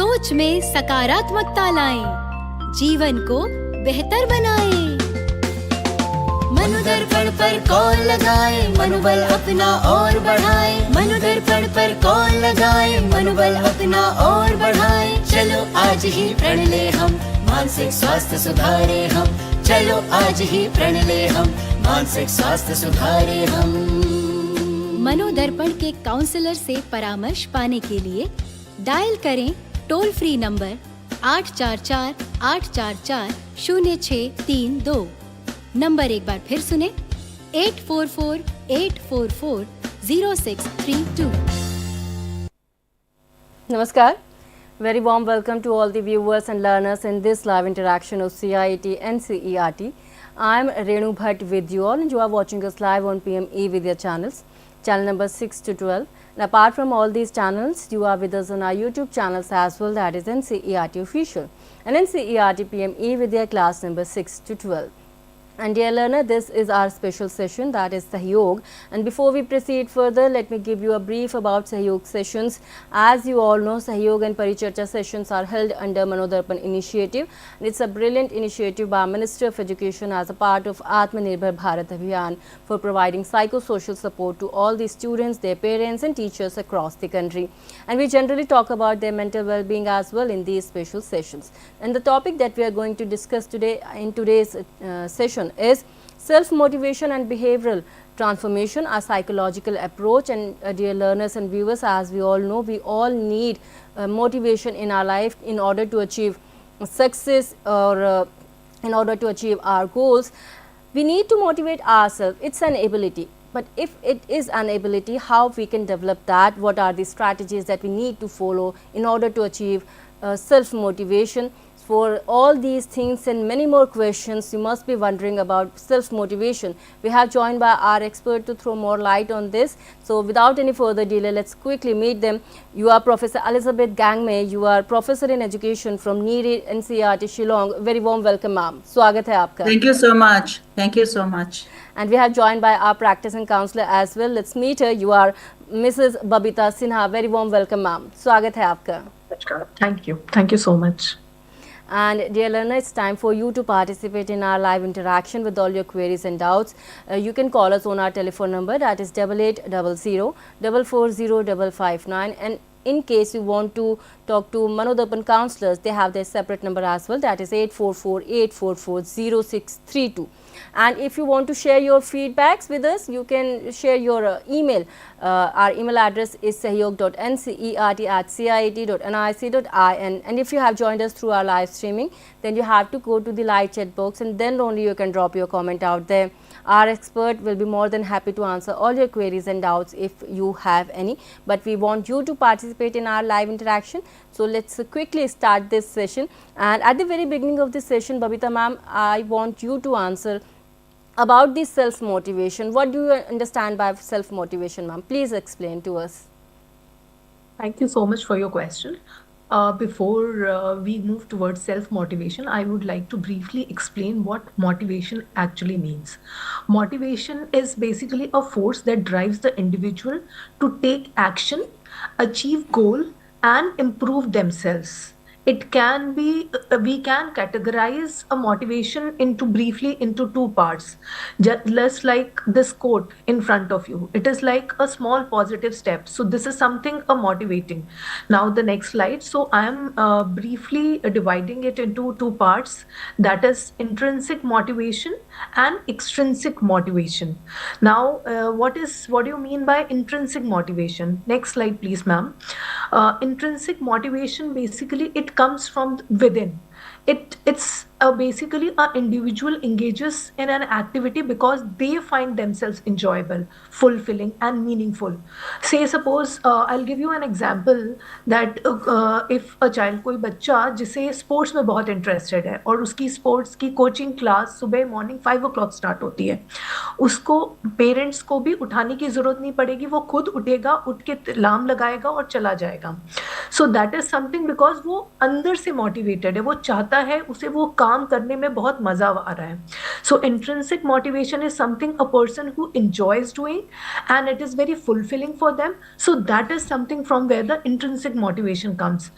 सोच में सकारात्मकता लाएं, जीवन को बेहतर बनाएं। मनोदर्पण पर कॉल लगाएं, मनोबल अपना और बढ़ाएं। मनोदर्पण पर कॉल लगाएं, मनोबल अपना और बढ़ाएं। चलो आज ही प्रण ले हम, मानसिक स्वास्थ्य सुधारे हम। चलो आज ही प्रण ले हम, मानसिक स्वास्थ्य सुधारे हम। मनोदर्पण के काउंसलर से परामर्श पाने के लिए डायल करें टोल फ्री नंबर 844-844-0632। नंबर एक बार फिर सुने 844-844-0632। Namaskar. Very warm welcome to all the viewers and learners in this live interaction of CIET NCERT. I am Renu Bhatt with you all, and you are watching us live on PME Vidya channels, channel number 6 to 12. And apart from all these channels, you are with us on our YouTube channels as well, that is NCERT Official and NCERT PME Vidya class number 6 to 12. And dear learner, this is our special session, that is Sahyog. And before we proceed further, let me give you a brief about Sahyog sessions. As you all know, Sahyog and Paricharcha sessions are held under Manodarpan initiative. And it's a brilliant initiative by Ministry of Education as a part of Atmanirbhar Bharat Abhiyan for providing psychosocial support to all the students, their parents and teachers across the country. And we generally talk about their mental well-being as well in these special sessions. And the topic that we are going to discuss today in today's session is self-motivation and behavioral transformation, a psychological approach. And dear learners and viewers, as we all know, we all need motivation in our life in order to achieve success or in order to achieve our goals. We need to motivate ourselves. It's an ability. But if it is an ability, how we can develop that? What are the strategies that we need to follow in order to achieve self-motivation? For all these things and many more questions, you must be wondering about self-motivation. We have joined by our expert to throw more light on this. So, without any further delay, let's quickly meet them. You are Professor Elizabeth Gangmei. You are Professor in Education from NIRI NCERT Shillong. Very warm welcome, ma'am. Swagat hai aapka. Thank you so much. Thank you so much. And we have joined by our practicing counselor as well. Let's meet her. You are Mrs. Babita Sinha. Very warm welcome, ma'am. Swagat hai aapka. Thank you. Thank you so much. And dear learner, it's time for you to participate in our live interaction with all your queries and doubts. You can call us on our telephone number, that is 8800-440-559. And in case you want to talk to Manodarpan counselors, they have their separate number as well, that is 844-844-0632. And if you want to share your feedbacks with us, you can share your email. Our email address is sahyog.ncert@ciet.nic.in. And if you have joined us through our live streaming, then you have to go to the live chat box and then only you can drop your comment out there. Our expert will be more than happy to answer all your queries and doubts if you have any. But we want you to participate in our live interaction. So, let's quickly start this session. And at the very beginning of this session, Babita ma'am, I want you to answer about the self-motivation. What do you understand by self-motivation, ma'am? Please explain to us. Thank you so much for your question. Before we move towards self-motivation, I would like to briefly explain what motivation actually means. Motivation is basically a force that drives the individual to take action, achieve goal, and improve themselves. It can be, we can categorize a motivation briefly into two parts. Just like this quote in front of you, it is like a small positive step. So this is something motivating. Now the next slide. So I am briefly dividing it into two parts, that is intrinsic motivation and extrinsic motivation. Now what do you mean by intrinsic motivation? Next slide please, ma'am. Intrinsic motivation, basically it comes from within. It's basically an individual engages in an activity because they find themselves enjoyable, fulfilling and meaningful. Say suppose I'll give you an example that if a child, कोई बच्चा जिसे sports में बहुत interested है और उसकी sports की coaching class सुबह मॉर्निंग 5 o'clock स्टार्ट होती है, उसको पेरेंट्स को भी उठाने की जरूरत नहीं पड़ेगी, वो खुद उठेगा, उठ के अलार्म लगाएगा और चला जाएगा. So that is something because वो अंदर से मोटिवेटेड है, वो चाहता है, उसे वो काम काम करने में बहुत मजा आ रहा है. So intrinsic motivation is something a person who enjoys doing and it is very fulfilling for them. So that is something from where the intrinsic motivation comes.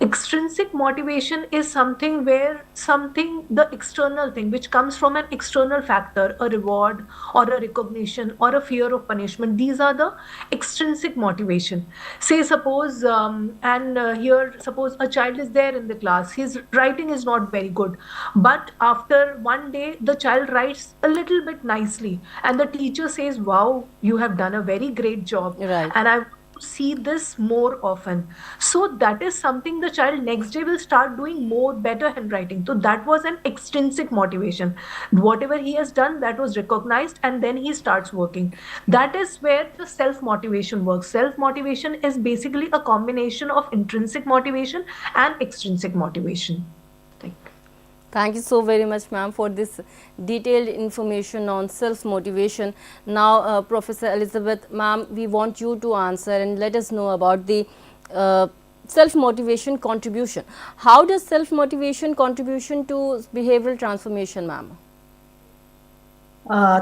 Extrinsic motivation is something where something, the external thing which comes from an external factor, a reward or a recognition or a fear of punishment, these are the extrinsic motivation. Say suppose here suppose a child is there in the class, his writing is not very good, but after one day the child writes a little bit nicely and the teacher says, wow, you have done a very great job, Right. and I want to see this more often. So that is something the child next day will start doing more better handwriting. So that was an extrinsic motivation. Whatever he has done, that was recognized, and then he starts working. That is where the self motivation works. Self motivation is basically a combination of intrinsic motivation and extrinsic motivation. Thank you. Thank you so very much, ma'am, for this detailed information on self-motivation. Now, Professor Elizabeth, ma'am, we want you to answer and let us know about the self-motivation contribution. How does self-motivation contribution to behavioral transformation, ma'am?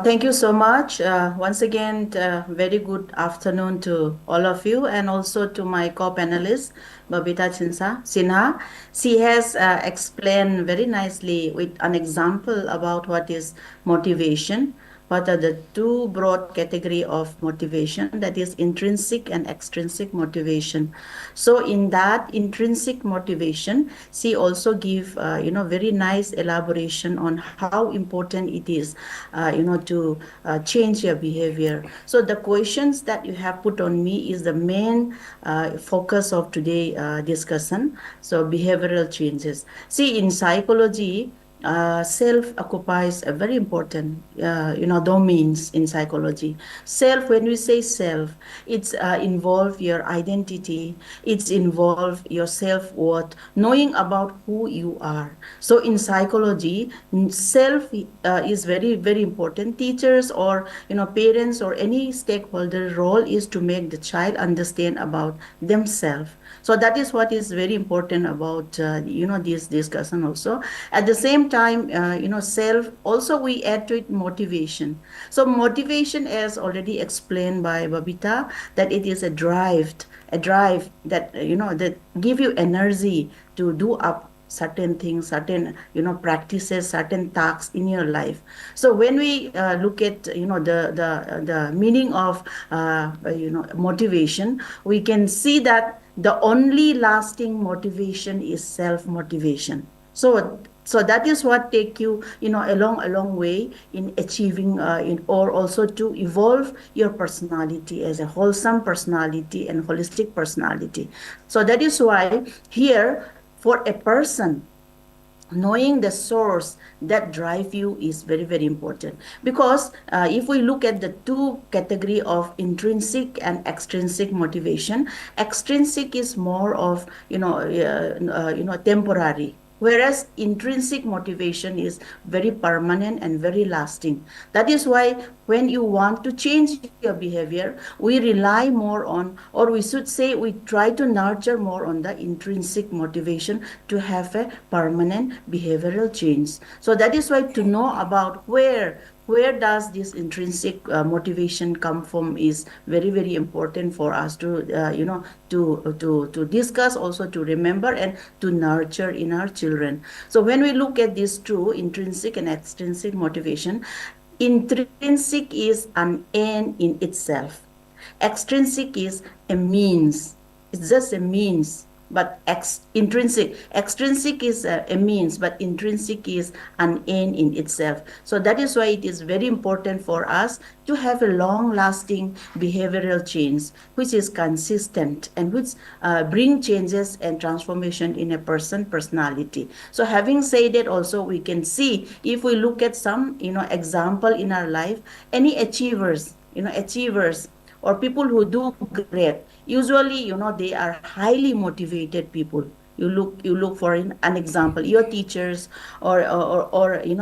Thank you so much. Once again, very good afternoon to all of you and also to my co-panelist, Babita Sinha. She has explained very nicely with an example about what is motivation. What are the two broad category of motivation, that is intrinsic and extrinsic motivation. So in that intrinsic motivation, she also give very nice elaboration on how important it is to change your behavior. So the questions that you have put on me is the main focus of today discussion. So behavioral changes. See, in psychology, self occupies a very important domains in psychology. Self, when we say self, it's involve your identity, it's involve your self-worth, knowing about who you are. So in psychology, self is very, very important. Teachers or parents or any stakeholder role is to make the child understand about themselves. So that is what is very important about this discussion also. At the same time, self, also we add to it motivation. So motivation, as already explained by Babita, that it is a drive that that give you energy to do up certain things, certain practices, certain tasks in your life. So when we look at the meaning of motivation, we can see that the only lasting motivation is self motivation. So that is what take you a long way in achieving or also to evolve your personality as a wholesome personality and holistic personality. So that is why here, for a person, knowing the source that drive you is very, very important. Because if we look at the two category of intrinsic and extrinsic motivation, extrinsic is more of temporary, whereas intrinsic motivation is very permanent and very lasting. That is why when you want to change your behavior, we rely more on, or we should say we try to nurture more on the intrinsic motivation to have a permanent behavioral change. So that is why to know about where does this intrinsic motivation come from is very, very important for us to to discuss, also to remember and to nurture in our children. So when we look at these two, intrinsic and extrinsic motivation, intrinsic is an end in itself. Extrinsic is a means. It's just a means. But extrinsic is a means, but intrinsic is an end in itself. So that is why it is very important for us to have a long-lasting behavioral change, which is consistent and which bring changes and transformation in a personality. So having said that, also we can see, if we look at some example in our life, any achievers or people who do great, usually they are highly motivated people. You look for an example, your teachers or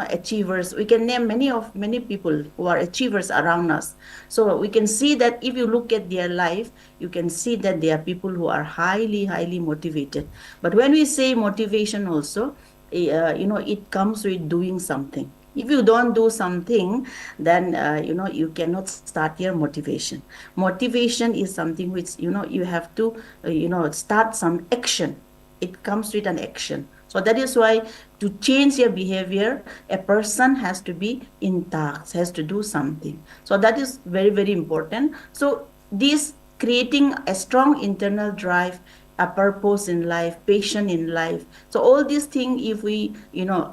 achievers. We can name many people who are achievers around us. So we can see that if you look at their life, you can see that they are people who are highly motivated. But when we say motivation also, it comes with doing something. If you don't do something, then you cannot start your motivation. Motivation is something which you have to start some action. It comes with an action. So that is why, to change your behavior, a person has to be in task, has to do something. So that is very, very important. So this creating a strong internal drive, a purpose in life, passion in life. So all these things, if we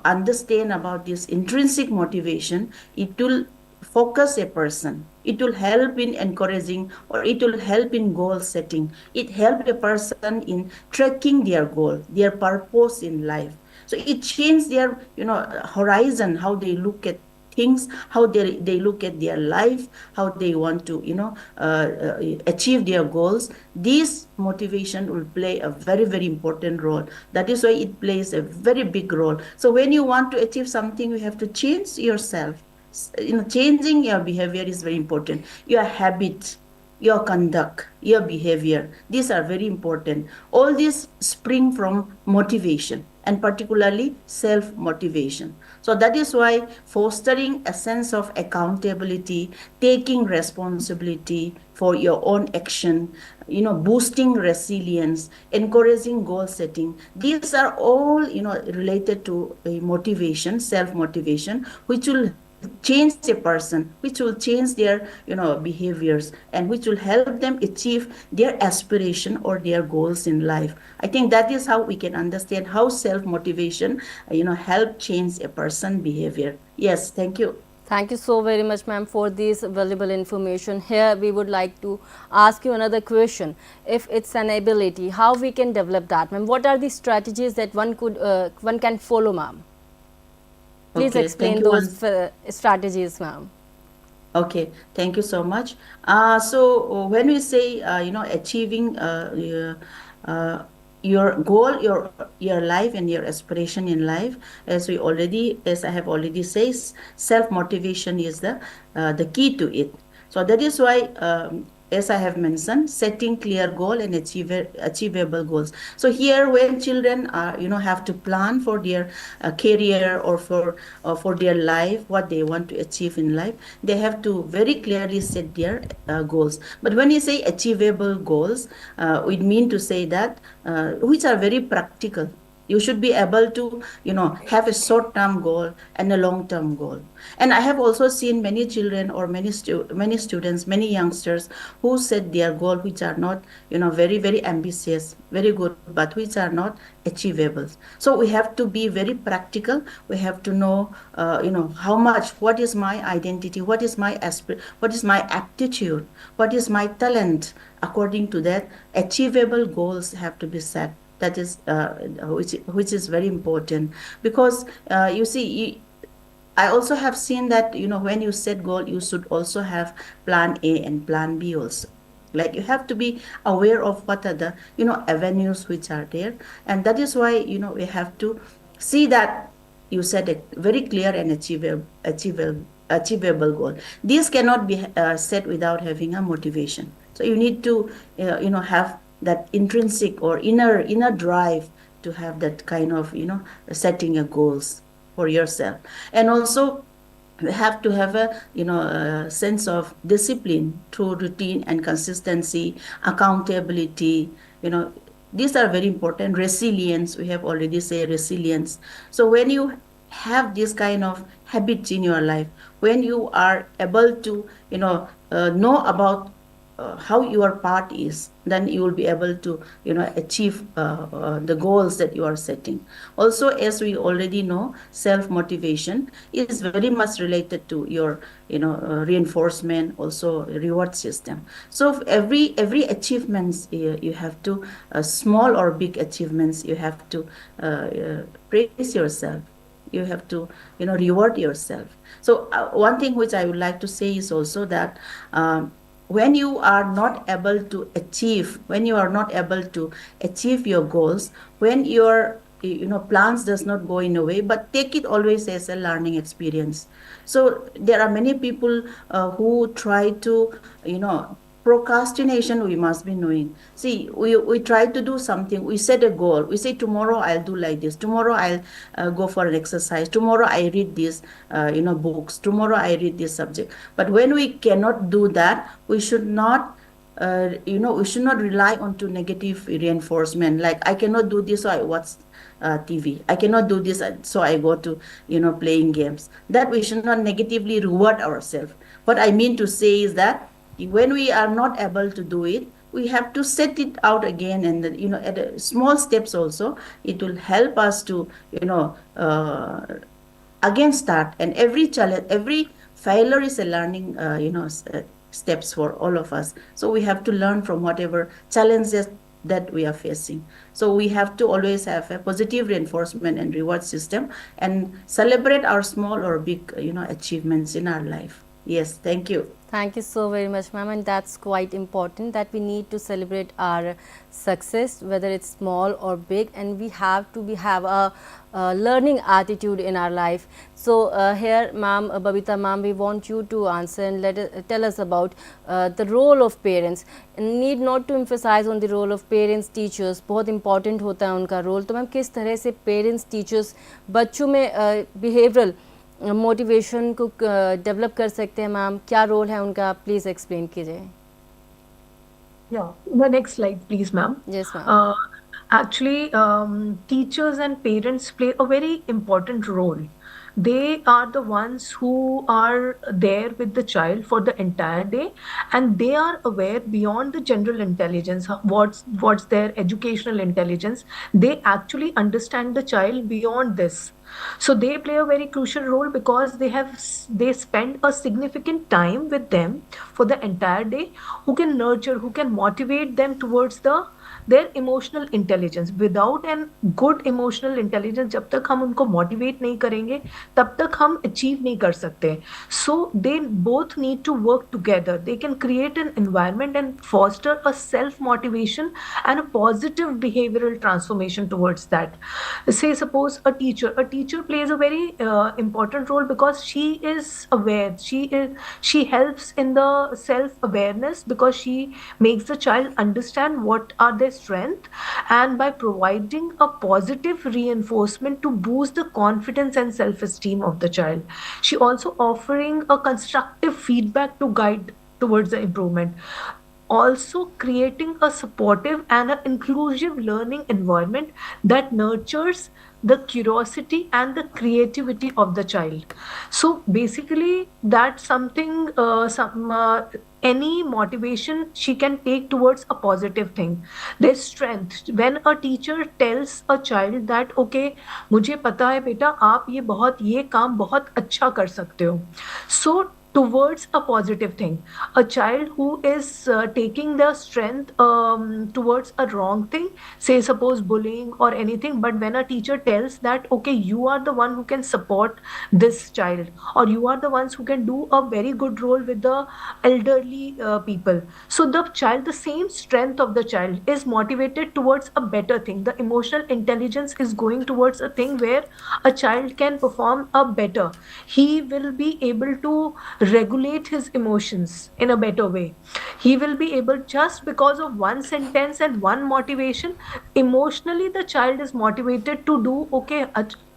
understand about this intrinsic motivation, it will focus a person. It will help in encouraging, or it will help in goal setting. It helps a person in tracking their goal, their purpose in life. So it changes their horizon, how they look at things, how they look at their life, how they want to achieve their goals. This motivation will play a very, very important role. That is why it plays a very big role. So when you want to achieve something, you have to change yourself. Changing your behavior is very important. Your habit, your conduct, your behavior, these are very important. All these spring from motivation, and particularly self-motivation. So that is why fostering a sense of accountability, taking responsibility for your own action, boosting resilience, encouraging goal setting, these are all related to motivation, self-motivation, which will change a person, which will change their behaviors, and which will help them achieve their aspiration or their goals in life. I think that is how we can understand how self motivation help change a person behavior. Yes, thank you. Thank you so very much, ma'am, for this valuable information. Here we would like to ask you another question. If it's an ability, how we can develop that, ma'am? What are the strategies that one can follow, ma'am? Please Okay, explain thank you those strategies, ma'am. Okay, thank you so much. So when we say achieving your goal, your life, and your aspiration in life, as I have already said, self motivation is the key to it. So that is why, as I have mentioned, setting clear goal and achievable goals. So here, when children have to plan for their career, or for their life, what they want to achieve in life, they have to very clearly set their goals. But when you say achievable goals, we mean to say that which are very practical. You should be able to have a short-term goal and a long-term goal. And I have also seen many children, or many students, many youngsters, who set their goal which are not very, very ambitious, very good, but which are not achievable. So we have to be very practical. We have to know how much, what is my identity, what is my what is my aptitude, what is my talent. According to that, achievable goals have to be set. That is which is very important, because you see, I also have seen that when you set goal, you should also have plan A and plan B also. Like, you have to be aware of what are the avenues which are there, and that is why we have to see that you set a very clear and achievable goal. These cannot be set without having a motivation. So you need to have that intrinsic or inner drive to have that kind of setting a goals for yourself. And also, you have to have a sense of discipline through routine and consistency, accountability. These are very important. Resilience, we have already said resilience. So when you have this kind of habits in your life, when you are able to know about how your part is, then you will be able to achieve the goals that you are setting. Also, as we already know, self motivation is very much related to your reinforcement, also reward system. So every achievements, you have to small or big achievements, you have to praise yourself. You have to reward yourself. So one thing which I would like to say is also that when you are not able to achieve your goals, when your plans does not go in a way, but take it always as a learning experience. So there are many people who try to procrastination we must be knowing. See, we try to do something, we set a goal, we say tomorrow I'll do like this, tomorrow I'll go for an exercise, tomorrow I read these books, tomorrow I read this subject. But when we cannot do that, we should not we should not rely on to negative reinforcement, like I cannot do this, so I watch TV. I cannot do this, so I go to playing games. That we should not negatively reward ourselves. What I mean to say is that when we are not able to do it, we have to set it out again, and at small steps also, it will help us to again start. And every challenge, every failure is a learning steps for all of us. So we have to learn from whatever challenges that we are facing. So we have to always have a positive reinforcement and reward system, and celebrate our small or big achievements in our life. Yes, thank you. Thank you so very much, ma'am, and that's quite important that we need to celebrate our success, whether it's small or big, and we have to have a learning attitude in our life. So here, ma'am, Babita ma'am, we want you to answer and tell us about the role of parents. Need not to emphasize on the role of parents, teachers, बहुत important होता है उनका role. तो ma'am किस तरह से parents, teachers बच्चों में behavioral मोटिवेशन को डेवलप कर सकते हैं मैम, क्या रोल है उनका, प्लीज एक्सप्लेन कीजिए. The next slide please, ma'am. Yes, ma'am. Actually, teachers and parents play a very important role. They are the ones who are there with the child for the entire day, and they are aware beyond the general intelligence, what's their educational intelligence. They actually understand the child beyond this. So they play a very crucial role because they spend a significant time with them for the entire day, who can nurture, who can motivate them towards their emotional intelligence. Without an good emotional intelligence, जब तक हम उनको motivate नहीं करेंगे, तब तक हम achieve नहीं कर सकते. So they both need to work together. They can create an environment and foster a self motivation and a positive behavioral transformation towards that. Say suppose a teacher plays a very important role because she is aware. She helps in the self awareness because she makes the child understand what are their strength, and by providing a positive reinforcement to boost the confidence and self-esteem of the child. She also offering a constructive feedback to guide towards the improvement. Also creating a supportive and an inclusive learning environment that nurtures the curiosity and the creativity of the child. So basically that's something any motivation she can take towards a positive thing. Their strength, when a teacher tells a child that okay, मुझे पता है बेटा आप ये काम बहुत अच्छा कर सकते हो, so towards a positive thing. A child who is taking their strength towards a wrong thing, say suppose bullying or anything, but when a teacher tells that okay, you are the one who can support this child, or you are the ones who can do a very good role with the elderly people, so the child, the same strength of the child is motivated towards a better thing. The emotional intelligence is going towards a thing where a child can perform a better. He will be able to regulate his emotions in a better way. He will be able, just because of one sentence and one motivation, emotionally the child is motivated to do okay,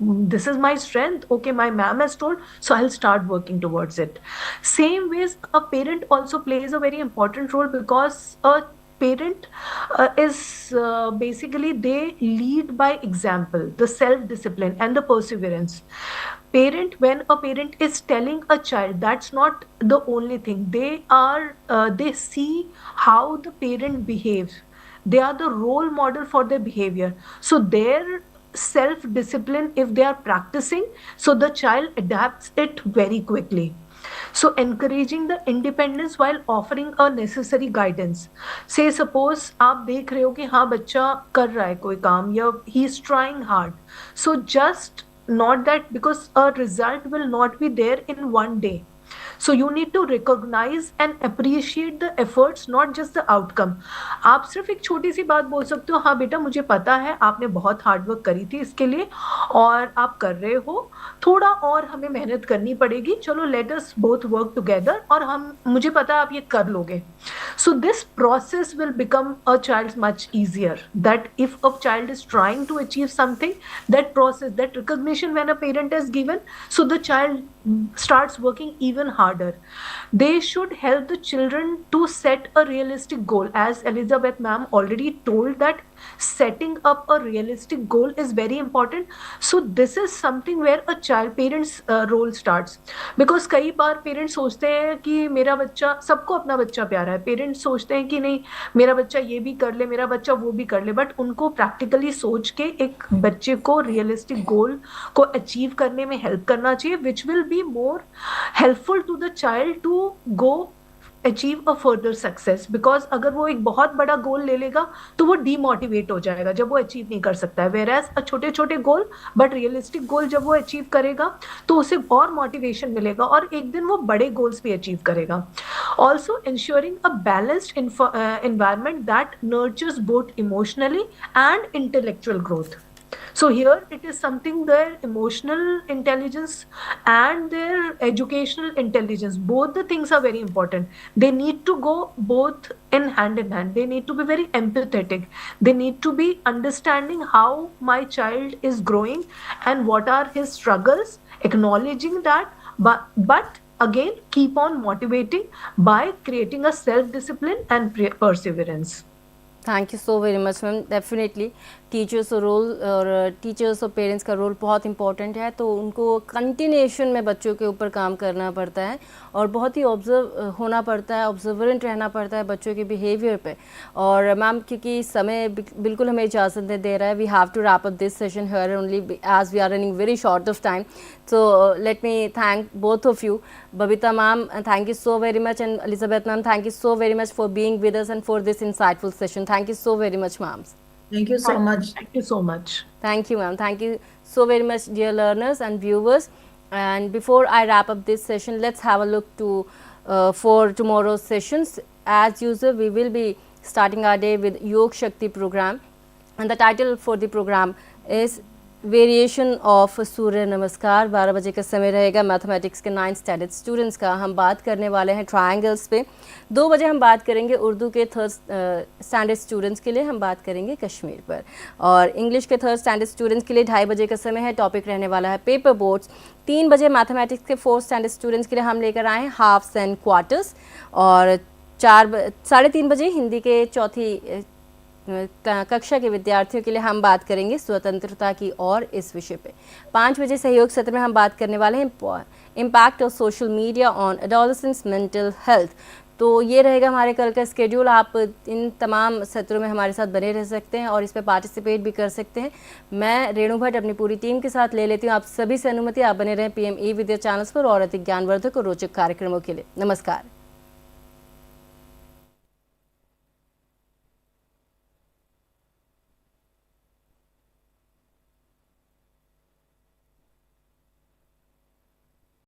this is my strength, okay, my ma'am has told, so I'll start working towards it. Same ways a parent also plays a very important role, because a parent is basically they lead by example, the self-discipline and the perseverance. When a parent is telling a child, that's not the only thing. They see how the parent behaves. They are the role model for their behavior. So their self-discipline, if they are practicing, so the child adapts it very quickly. So encouraging the independence while offering a necessary guidance. Say suppose आप देख रहे हो कि हाँ बच्चा कर रहा है कोई काम, या he is trying hard. So just not that, because a result will not be there in one day. So you need to recognize and appreciate the efforts, not just the outcome. आप सिर्फ एक छोटी सी बात बोल सकते हो, हाँ बेटा मुझे पता है आपने बहुत हार्ड वर्क करी थी इसके लिए और आप कर रहे हो, थोड़ा और हमें मेहनत करनी पड़ेगी, चलो let us both work together, और मुझे पता है आप ये कर लोगे. So this process will become a child's much easier. That if a child is trying to achieve something, that process, that recognition when a parent is given, so the child starts working even harder. They should help the children to set a realistic goal. As Elizabeth ma'am already told, that setting up a realistic goal is very important. So this is something where a child parents role starts, because कई बार parents सोचते हैं कि मेरा बच्चा, सबको अपना बच्चा प्यारा है, पेरेंट्स सोचते हैं कि नहीं मेरा बच्चा ये भी कर ले, मेरा बच्चा वो भी कर ले, बट उनको प्रैक्टिकली सोच के एक बच्चे को रियलिस्टिक गोल को अचीव करने में हेल्प करना चाहिए, which will be more helpful to the child to go achieve a further success. Because अगर वो एक बहुत बड़ा गोल ले लेगा तो वो डीमोटिवेट हो जाएगा जब वो अचीव नहीं कर सकता है. वेयर एज छोटे छोटे गोल बट रियलिस्टिक गोल जब वो अचीव करेगा तो उसे और मोटिवेशन मिलेगा और एक दिन वो बड़े गोल्स भी अचीव करेगा. Also ensuring a balanced environment that nurtures both emotionally and intellectual growth. So here it is something, their emotional intelligence and their educational intelligence, both the things are very important. They need to go both in hand. They need to be very empathetic. They need to be understanding how my child is growing and what are his struggles, acknowledging that, but again keep on motivating by creating a self-discipline and perseverance. Thank you so very much ma'am. Definitely teachers role और teachers और parents का role बहुत important है, तो उनको continuation में बच्चों के ऊपर काम करना पड़ता है और बहुत ही ऑब्जर्व होना पड़ता है, ऑब्जर्वेंट रहना पड़ता है बच्चों के बिहेवियर पे. और मैम क्योंकि समय बिल्कुल हमें इजाज़त नहीं दे रहा है, we have to wrap up this session here only as we are running very short of time. So let me thank both of you. Babita ma'am, thank you so very much, and Elizabeth ma'am, thank you so very much for being with us and for this insightful session. Thank you so very much, ma'am. Thank you so much. Thank you so much. Thank you, ma'am. Thank you so very much, dear learners and viewers. And before I wrap up this session, let's have a look to for tomorrow's sessions. As usual, we will be starting our day with Yogshakti program, and the title for the program is variation of Surya Namaskar. 12 बजे का समय रहेगा mathematics के 9th standard students का. हम बात करने वाले हैं ट्रायंगल्स पे. 2 बजे हम बात करेंगे उर्दू के 3rd स्टैंडर्ड स्टूडेंट्स के लिए, हम बात करेंगे कश्मीर पर. और इंग्लिश के 3rd स्टैंडर्ड स्टूडेंट्स के लिए 2:30 बजे का समय है. टॉपिक रहने वाला है पेपर बोर्ड्स. 3 बजे मैथमेटिक्स के 4th स्टैंडर्ड स्टूडेंट्स के लिए हम लेकर आए हैं हाफ्स एंड क्वार्टर्स. और 3:30 बजे हिंदी के 4थी कक्षा के विद्यार्थियों के लिए हम बात करेंगे स्वतंत्रता की और इस विषय पे. 5 बजे सहयोग सत्र में हम बात करने वाले हैं impact of social media on adolescence mental health. तो ये रहेगा हमारे कल का स्केड्यूल. आप इन तमाम सत्रों में हमारे साथ बने रह सकते हैं और इस पर पार्टिसिपेट भी कर सकते हैं. मैं रेणु भट्ट अपनी पूरी टीम के साथ ले लेती हूँ आप सभी से अनुमति. आप बने रहें PME विद्या चैनल्स पर और अधिक ज्ञानवर्धक और रोचक कार्यक्रमों के लिए. नमस्कार.